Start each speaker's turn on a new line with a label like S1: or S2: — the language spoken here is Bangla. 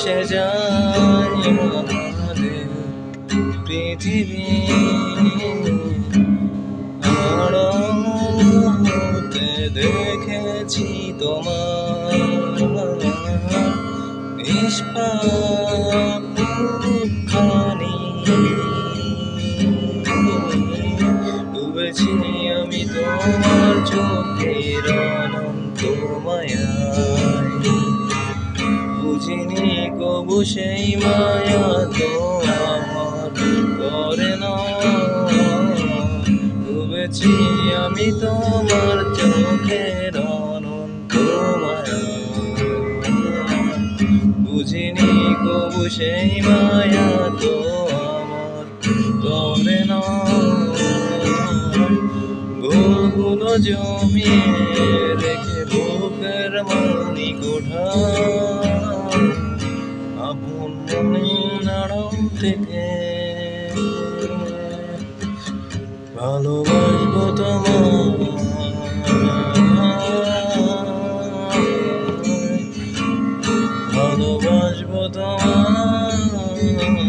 S1: ভেসে যায় আমাদের পৃথিবী আড়তে দেখেছি তোমার নিষ্পাপ মুখখানি ডুবেছি আমি তোমার চোখের অনন্ত মায়ায় বুঝিনি কবু সেই মায়া তো আমার করে না ডুবেছি আমি তোমার চোখের অনন্ত মায়ায় বুঝিনি কবু সেই মায়া তো আমার করে না ভুলগুলো জমিয়ে রেখে বুকের মানি কোঠা আপন নাড়ম থেকে ভালোবাসবো তোমায় ভালোবাসবো তোমায়